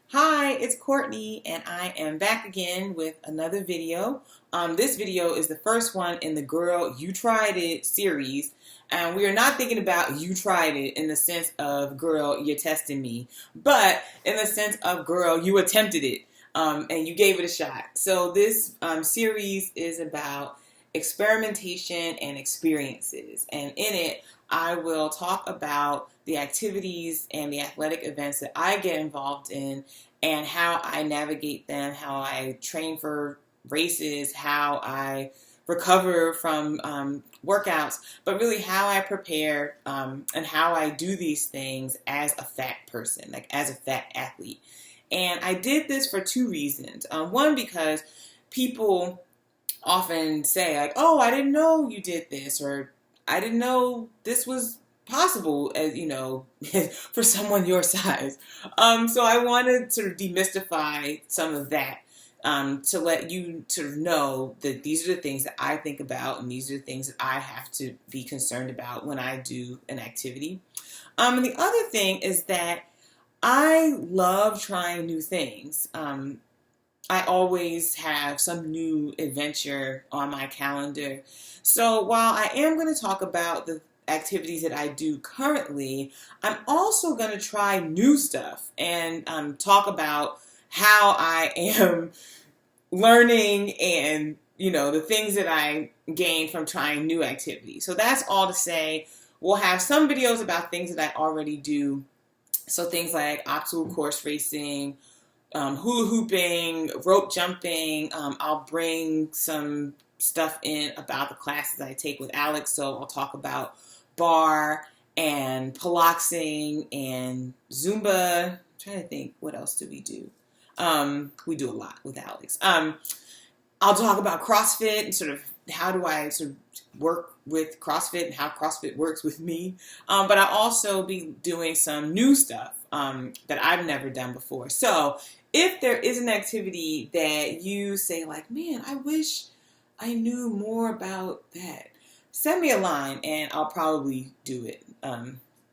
Hi, it's Courtney, and I am back again with another video. This video is the first one in the Girl, You Tried It series. And we are not thinking about you tried it in the sense of, girl, you're testing me, but in the sense of, girl, you attempted it and you gave it a shot. So this series is about experimentation and experiences. And in it, I will talk about the activities and the athletic events that I get involved in and how I navigate them, how I train for races, how I recover from workouts, but really how I prepare and how I do these things as a fat person, like as a fat athlete. And I did this for two reasons. One, because people often say, like, oh, I didn't know you did this, or I didn't know this was possible, as you know, for someone your size. So I wanted to sort of demystify some of that, to let you sort of know that these are the things that I think about, and these are the things that I have to be concerned about when I do an activity. And the other thing is that I love trying new things. I always have some new adventure on my calendar. So while I am going to talk about the activities that I do currently, I'm also going to try new stuff and talk about how I am learning and, you know, the things that I gain from trying new activities. So that's all to say, we'll have some videos about things that I already do. So things like obstacle course racing, hula hooping, rope jumping. I'll bring some stuff in about the classes I take with Alex. So I'll talk about bar and piloxing and Zumba. I'm trying to think, what else do we do? We do a lot with Alex. I'll talk about CrossFit and sort of how do I sort of work with CrossFit and how CrossFit works with me. But I'll also be doing some new stuff that I've never done before. So if there is an activity that you say like, man, I wish I knew more about that, send me a line and I'll probably do it.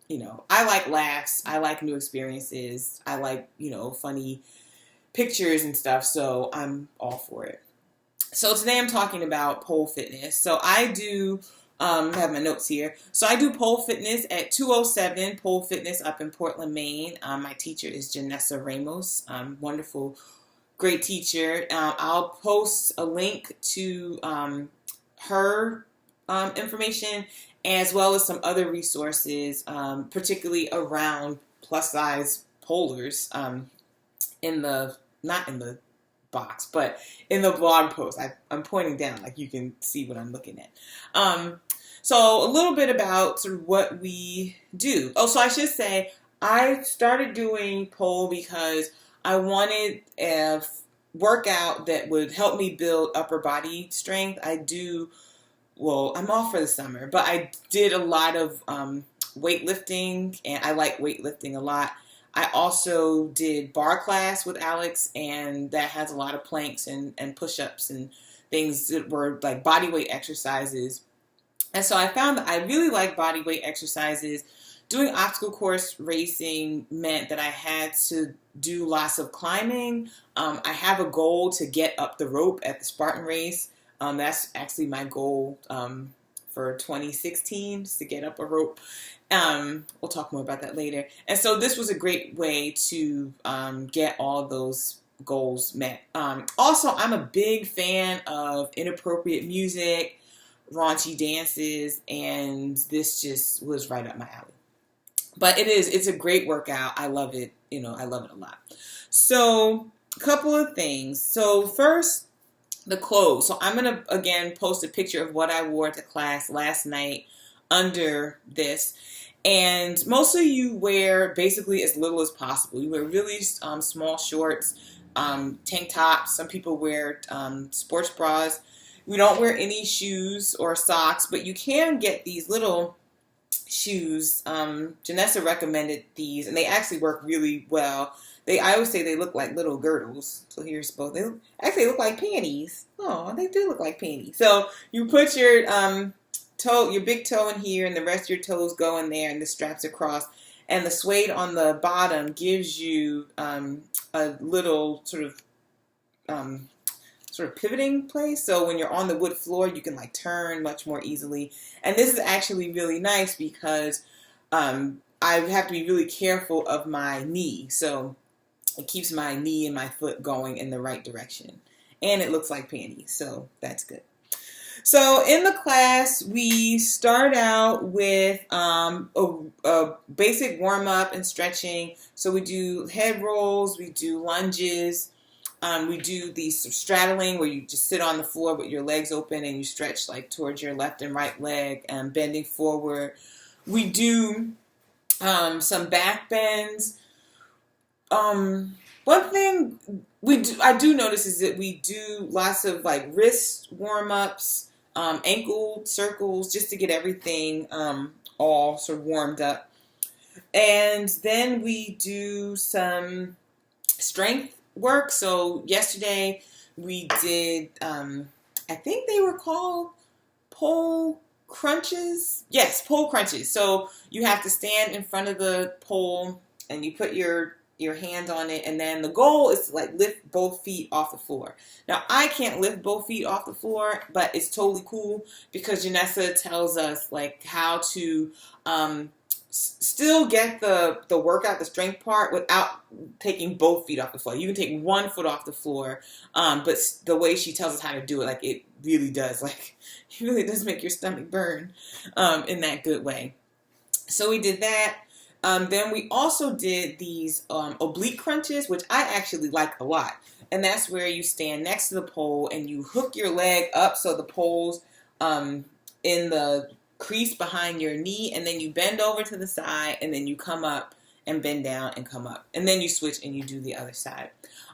You know, I like laughs. I like new experiences. I like, you know, funny pictures and stuff. So I'm all for it. So today I'm talking about pole fitness. So I do have my notes here. So I do pole fitness at 207 Pole Fitness up in Portland, Maine. My teacher is Janessa Ramos. Wonderful, great teacher. I'll post a link to her information as well as some other resources, particularly around plus size polars not in the box, but in the blog post. I'm pointing down, like you can see what I'm looking at. So a little bit about sort of what we do. Oh, so I should say I started doing pole because I wanted a workout that would help me build upper body strength. I'm off for the summer, but I did a lot of weightlifting, and I like weightlifting a lot. I also did bar class with Alex, and that has a lot of planks and push-ups and things that were like body weight exercises. And so I found that I really like body weight exercises. Doing obstacle course racing meant that I had to do lots of climbing. I have a goal to get up the rope at the Spartan race. That's actually my goal for 2016, is to get up a rope. We'll talk more about that later. And so this was a great way to get all those goals met. Also, I'm a big fan of inappropriate music, raunchy dances, and this just was right up my alley. But it's a great workout. I love it. You know, I love it a lot. So a couple of things. So first, the clothes. So I'm going to, again, post a picture of what I wore to class last night under this. And mostly you wear basically as little as possible. You wear really small shorts, tank tops. Some people wear sports bras. We don't wear any shoes or socks, but you can get these little shoes. Janessa recommended these, and they actually work really well. I always say they look like little girdles. So here's both. They actually look like panties. Oh, they do look like panties. So you put your your big toe in here, and the rest of your toes go in there, and the straps across. and the suede on the bottom gives you a little um, sort of pivoting place. So when you're on the wood floor, you can like turn much more easily. And this is actually really nice because I have to be really careful of my knee. So it keeps my knee and my foot going in the right direction. And it looks like panties, so that's good. So in the class, we start out with a basic warm-up and stretching. So we do head rolls, we do lunges, we do the straddling where you just sit on the floor with your legs open and you stretch like towards your left and right leg, bending forward. We do some back bends. One thing I do notice is that we do lots of like wrist warm-ups, ankle circles, just to get everything all sort of warmed up. And then we do some strength work. So yesterday we did, I think they were called pole crunches. Yes, pole crunches. So you have to stand in front of the pole and you put your hand on it, and then the goal is to like lift both feet off the floor. Now I can't lift both feet off the floor, but it's totally cool because Janessa tells us like how to still get the workout, the strength part, without taking both feet off the floor. You can take one foot off the floor, but the way she tells us how to do it, like it really does, like it really does make your stomach burn in that good way. So we did that. Then we also did these oblique crunches, which I actually like a lot. And that's where you stand next to the pole and you hook your leg up so the pole's in the crease behind your knee, and then you bend over to the side, and then you come up and bend down and come up. And then you switch and you do the other side.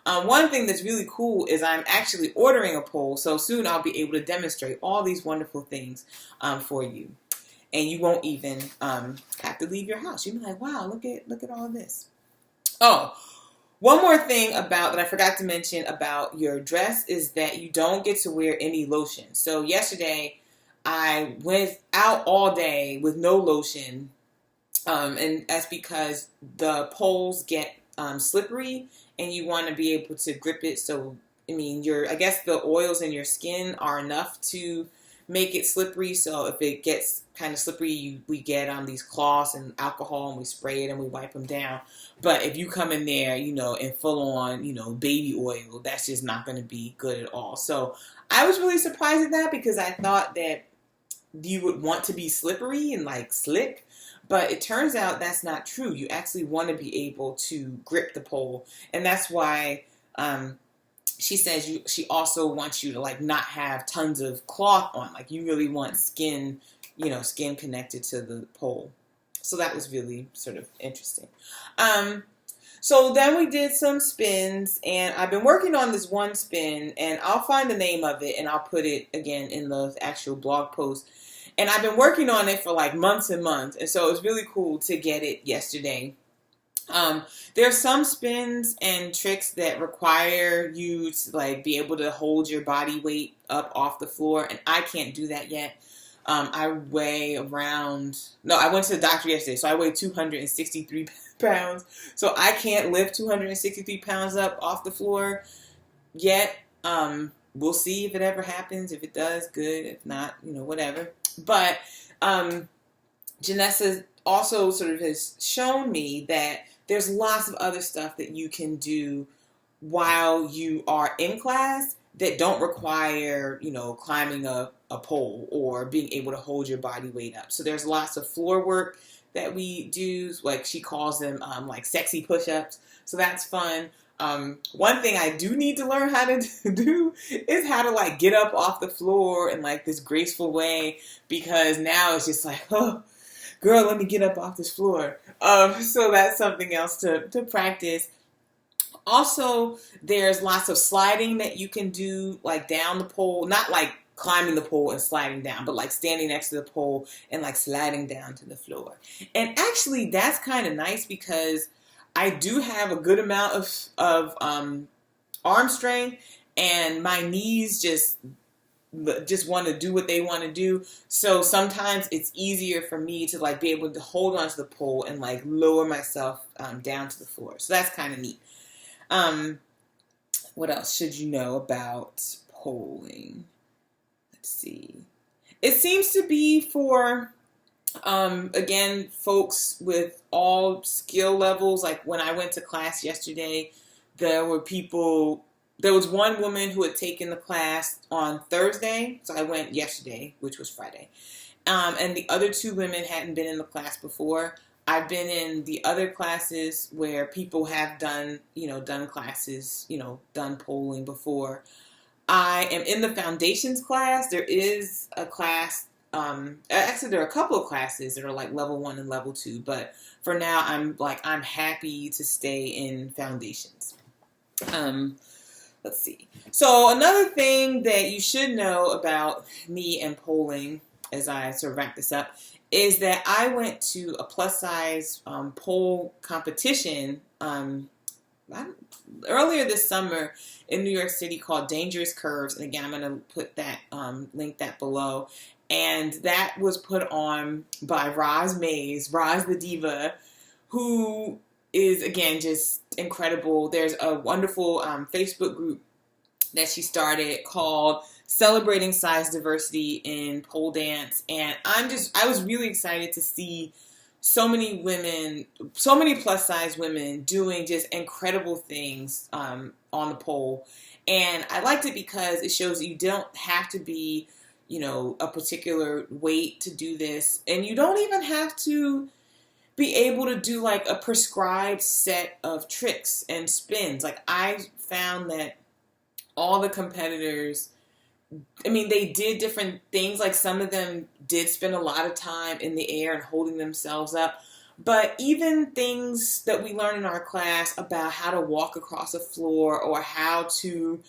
One thing that's really cool is I'm actually ordering a pole, so soon I'll be able to demonstrate all these wonderful things for you. And you won't even have to leave your house. You'll be like, wow, look at all of this. Oh, one more thing that I forgot to mention about your dress is that you don't get to wear any lotion. So yesterday, I went out all day with no lotion, and that's because the poles get slippery, and you want to be able to grip it. So, I mean, I guess the oils in your skin are enough to make it slippery. So if it gets kind of slippery, we get these cloths and alcohol, and we spray it and we wipe them down. But if you come in there, in full on, baby oil, that's just not going to be good at all. So I was really surprised at that because I thought that you would want to be slippery and like slick, but it turns out that's not true. You actually want to be able to grip the pole, and that's why she says she also wants you to like not have tons of cloth on. Like you really want skin, skin connected to the pole. So that was really sort of interesting. So then we did some spins, and I've been working on this one spin, and I'll find the name of it and I'll put it again in the actual blog post. And I've been working on it for like months and months, and so it was really cool to get it yesterday. There are some spins and tricks that require you to like be able to hold your body weight up off the floor, and I can't do that yet. I went to the doctor yesterday, so I weigh 263 pounds. So I can't lift 263 pounds up off the floor yet. We'll see if it ever happens. If it does, good. If not, whatever. But Janessa also sort of has shown me that there's lots of other stuff that you can do while you are in class that don't require, climbing a pole or being able to hold your body weight up. So there's lots of floor work that we do, like she calls them like sexy push-ups. So that's fun. One thing I do need to learn how to do is how to like get up off the floor in like this graceful way, because now it's just like, oh, girl, let me get up off this floor. So that's something else to practice. Also, there's lots of sliding that you can do like down the pole, not like climbing the pole and sliding down, but like standing next to the pole and like sliding down to the floor. And actually that's kind of nice because I do have a good amount of arm strength, and my knees just just want to do what they want to do. So sometimes it's easier for me to like be able to hold onto the pole and like lower myself down to the floor. So that's kind of neat. What else should you know about polling? Let's see. It seems to be for, again, folks with all skill levels. Like when I went to class yesterday, there was one woman who had taken the class on Thursday. So I went yesterday, which was Friday. And the other two women hadn't been in the class before. I've been in the other classes where people have done classes, done polling before. I am in the foundations class. There is a class, actually there are a couple of classes that are like level 1 and level 2, but for now I'm happy to stay in foundations. Let's see. So another thing that you should know about me and polling, as I sort of wrap this up, is that I went to a plus size pole competition earlier this summer in New York City called Dangerous Curves. And again, I'm going to put that, link that below. And that was put on by Roz Mays, Roz the Diva, who is, again, just incredible. There's a wonderful Facebook group that she started called Celebrating Size Diversity in Pole Dance. And I was really excited to see so many women, so many plus size women doing just incredible things on the pole. And I liked it because it shows that you don't have to be, a particular weight to do this. And you don't even have to be able to do like a prescribed set of tricks and spins. Like I found that all the competitors, they did different things. Like some of them did spend a lot of time in the air and holding themselves up. But even things that we learn in our class about how to walk across a floor or how to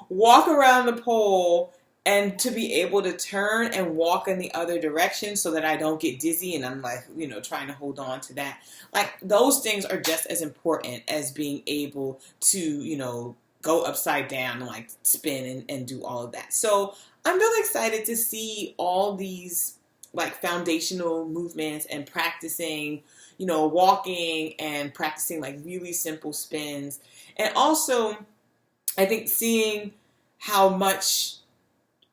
walk around the pole and to be able to turn and walk in the other direction so that I don't get dizzy and I'm like, trying to hold on to that. Like those things are just as important as being able to, go upside down and like spin and do all of that. So I'm really excited to see all these like foundational movements and practicing, walking and practicing like really simple spins. And also I think seeing how much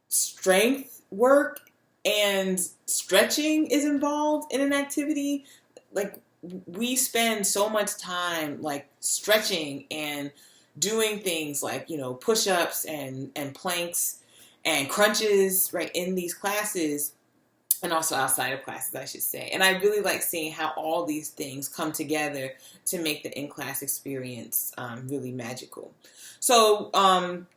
strength work and stretching is involved in an activity. Like we spend so much time like stretching and doing things like, push-ups and planks and crunches, right, in these classes and also outside of classes, I should say. And I really like seeing how all these things come together to make the in-class experience really magical. So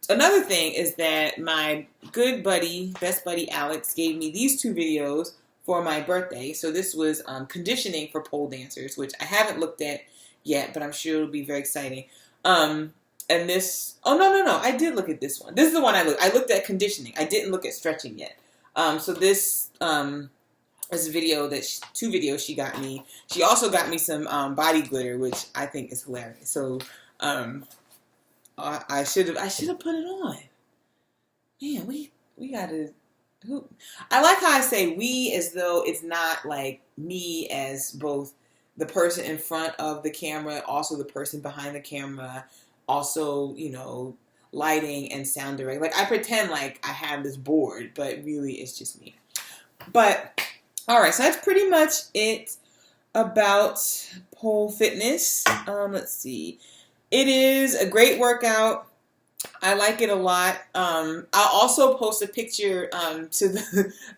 another thing is that my good buddy, best buddy Alex, gave me these two videos for my birthday. So this was conditioning for pole dancers, which I haven't looked at yet, but I'm sure it'll be very exciting. And this, no, I did look at this one. This is the one I looked at conditioning. I didn't look at stretching yet. So this is a video two videos she got me. She also got me some body glitter, which I think is hilarious. So I should have put it on. Man, we gotta. I like how I say we as though it's not like me as both the person in front of the camera, also the person behind the camera, also, lighting and sound direct. Like I pretend like I have this board, but really it's just me. But all right, so that's pretty much it about pole fitness. Let's see. It is a great workout. I like it a lot. I'll also post a picture to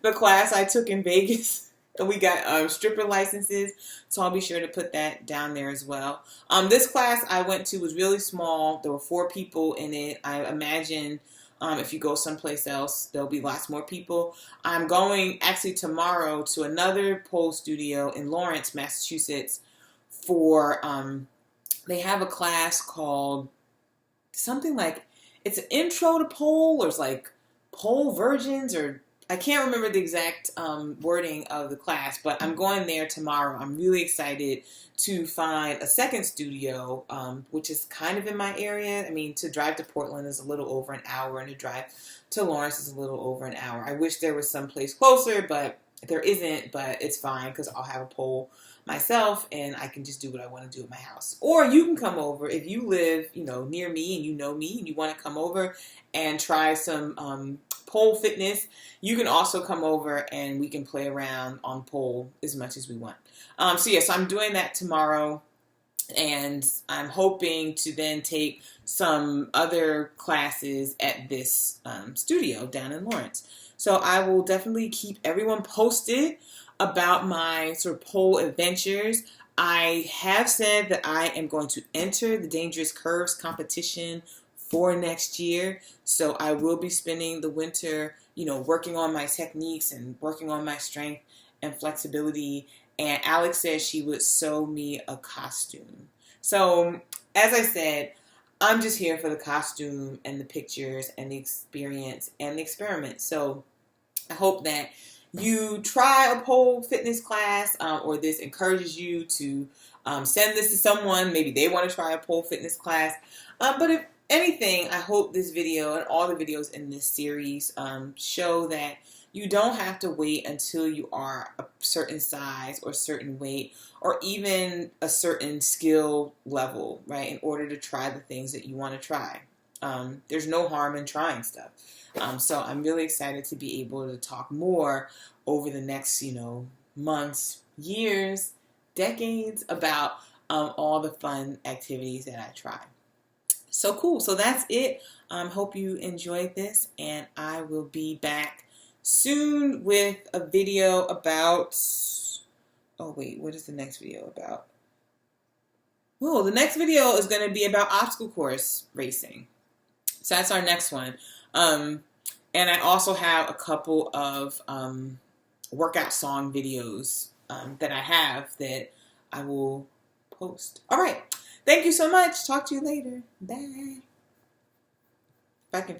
the class I took in Vegas. And we got stripper licenses, so I'll be sure to put that down there as well. This class I went to was really small. There were 4 people in it. I imagine if you go someplace else, there'll be lots more people. I'm going actually tomorrow to another pole studio in Lawrence, Massachusetts for, they have a class called something like, it's an intro to pole, or it's like pole virgins or I can't remember the exact wording of the class, but I'm going there tomorrow. I'm really excited to find a second studio, which is kind of in my area. I mean, to drive to Portland is a little over an hour, and to drive to Lawrence is a little over an hour. I wish there was some place closer, but there isn't, but it's fine because I'll have a pole myself and I can just do what I want to do at my house. Or you can come over if you live, near me and you know me and you want to come over and try some pole fitness. You can also come over and we can play around on pole as much as we want. So I'm doing that tomorrow, and I'm hoping to then take some other classes at this studio down in Lawrence. So I will definitely keep everyone posted about my sort of pole adventures. I have said that I am going to enter the Dangerous Curves competition for next year. So I will be spending the winter, working on my techniques and working on my strength and flexibility. And Alex says she would sew me a costume. So as I said, I'm just here for the costume and the pictures and the experience and the experiment. So I hope that you try a pole fitness class, or this encourages you to send this to someone. Maybe they want to try a pole fitness class. But if anything, I hope this video and all the videos in this series show that you don't have to wait until you are a certain size or certain weight or even a certain skill level, right, in order to try the things that you want to try. There's no harm in trying stuff. So I'm really excited to be able to talk more over the next, months, years, decades about all the fun activities that I try. So cool. So that's it. Hope you enjoyed this, and I will be back soon with a video about, oh wait, what is the next video about? Oh, the next video is going to be about obstacle course racing. So that's our next one. And I also have a couple of workout song videos that I have that I will post. All right. Thank you so much. Talk to you later. Bye. If I can